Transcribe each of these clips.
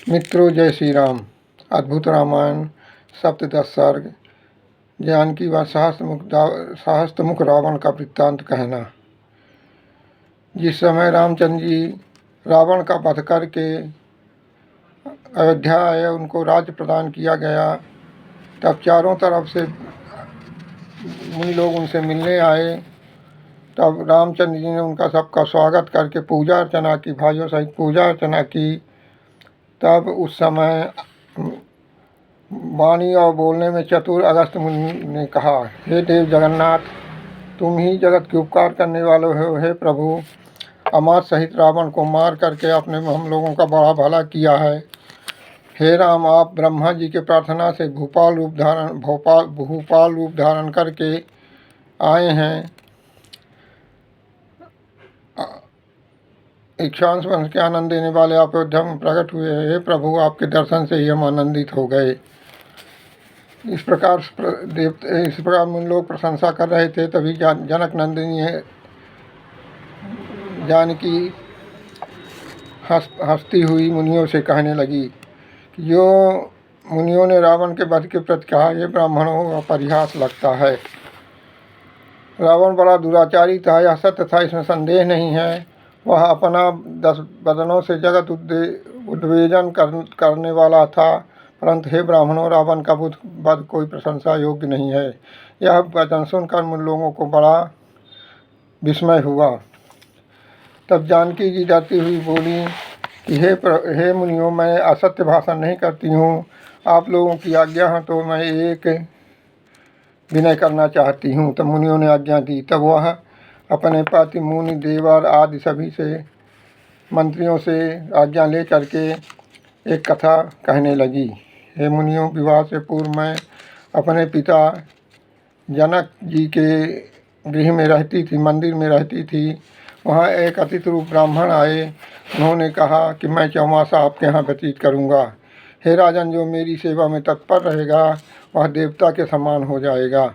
मित्रों, जय श्री राम। अद्भुत रामायण, सप्तदश सर्ग। जानकी व सहस्त्रमुख रावण का वृत्तांत कहना। जिस समय रामचंद्र जी रावण का वध करके अयोध्या आए, उनको राज्य प्रदान किया गया, तब चारों तरफ से मुनि लोग उनसे मिलने आए। तब रामचंद्र जी ने उनका सबका स्वागत करके पूजा अर्चना की, भाइयों सहित पूजा अर्चना की। तब उस समय वाणी और बोलने में चतुर अगस्त्य मुनि ने कहा, हे देव जगन्नाथ, तुम ही जगत के उपकार करने वाले हो। हे प्रभु, अमात सहित रावण को मार करके आपने हम लोगों का बड़ा भला किया है। हे राम, आप ब्रह्मा जी के प्रार्थना से भूपाल रूप धारण करके आए हैं। इक्षांश वंश के आनंद देने वाले आप अयोध्या में प्रकट हुए हैं। हे प्रभु, आपके दर्शन से ही हम आनंदित हो गए। इस प्रकार मुन लोग प्रशंसा कर रहे थे। तभी जनक नंदिनी जानकी हंसती हुई मुनियों से कहने लगी कि जो मुनियों ने रावण के वध के प्रति कहा, ये ब्राह्मणों का परिहास लगता है। रावण बड़ा दुराचारी था, यह सत्य था, इसमें संदेह नहीं है। वह अपना 10 बदनों से जगत उद्वेजन करने वाला था। परंतु हे ब्राह्मणों, रावण का वध कोई प्रशंसा योग्य नहीं है। यह वचन सुनकर मुन लोगों को बड़ा विस्मय हुआ। तब जानकी जी डरती हुई बोली कि हे मुनियों, मैं असत्य भाषण नहीं करती हूँ। आप लोगों की आज्ञा है तो मैं एक विनय करना चाहती हूँ। तब मुनियों ने आज्ञा दी। तब वह अपने पति, मुनि, देवर आदि सभी से मंत्रियों से आज्ञा ले करके एक कथा कहने लगी। हे मुनियों, विवाह से पूर्व मैं अपने पिता जनक जी के गृह में रहती थी, मंदिर में रहती थी। वहाँ एक अतिथि रूप ब्राह्मण आए। उन्होंने कहा कि मैं चौमासा आपके यहाँ व्यतीत करूँगा। हे राजन, जो मेरी सेवा में तत्पर रहेगा वह देवता के समान हो जाएगा।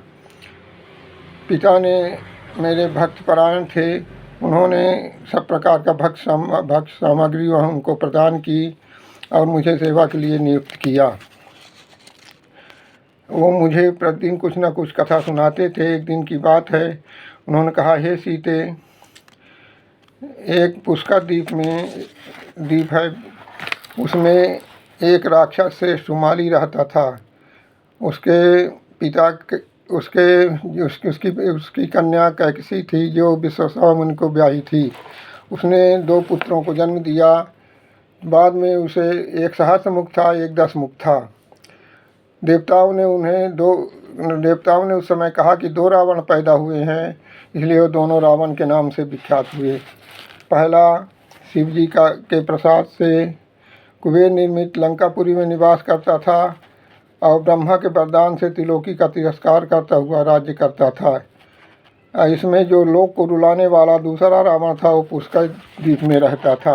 पिता ने मेरे भक्त परायण थे। उन्होंने सब प्रकार का भक्त सामग्री वह उनको प्रदान की और मुझे सेवा के लिए नियुक्त किया। वो मुझे प्रतिदिन कुछ न कुछ कथा सुनाते थे। एक दिन की बात है, उन्होंने कहा, हे सीते, एक पुष्कर द्वीप है, उसमें एक राक्षस से सुमाली रहता था। उसके पिता उसकी कन्या कैकसी थी, जो विश्वामित्र मुनि को ब्याही थी। उसने 2 पुत्रों को जन्म दिया। बाद में उसे एक सहस्त्रमुख था, एक 10 मुख था। देवताओं ने उस समय कहा कि 2 रावण पैदा हुए हैं, इसलिए वो दोनों रावण के नाम से विख्यात हुए। पहला शिव जी के प्रसाद से कुबेर निर्मित लंकापुरी में निवास करता था और ब्रह्मा के वरदान से त्रिलोकी का तिरस्कार करता हुआ राज्य करता था। इसमें जो लोक को रुलाने वाला दूसरा रावण था, वो पुष्कर द्वीप में रहता था।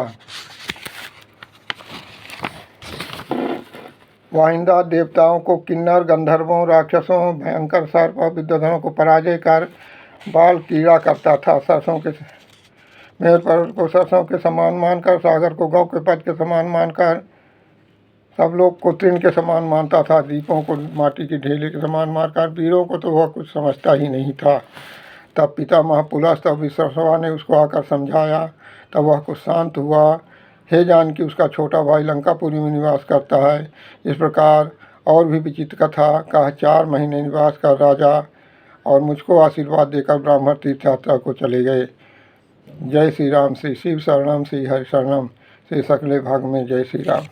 वाहिंदा देवताओं को, किन्नर, गंधर्वों, राक्षसों, भयंकर सर्प और विद्वधनों को पराजय कर बाल कीड़ा करता था। मेर पर्वत को सरसों के समान मानकर, सागर को गौ के पद के समान मानकर, सब लोग को तृण के समान मानता था। दीपों को माटी के ढेले के समान मानकर, वीरों को तो वह कुछ समझता ही नहीं था। तब पिता महापुलस्त और विश्रवा ने उसको आकर समझाया। तब वह कुछ शांत हुआ। हे जानकी, उसका छोटा भाई लंकापुरी में निवास करता है। इस प्रकार और भी विचित्र कथा का 4 महीने निवास कर राजा और मुझको आशीर्वाद देकर ब्राह्मण तीर्थ यात्रा को चले गए। जय श्री राम। श्री शिव शरणम, श्री हरि शरणम, श्री सकले भाग में। जय श्री राम।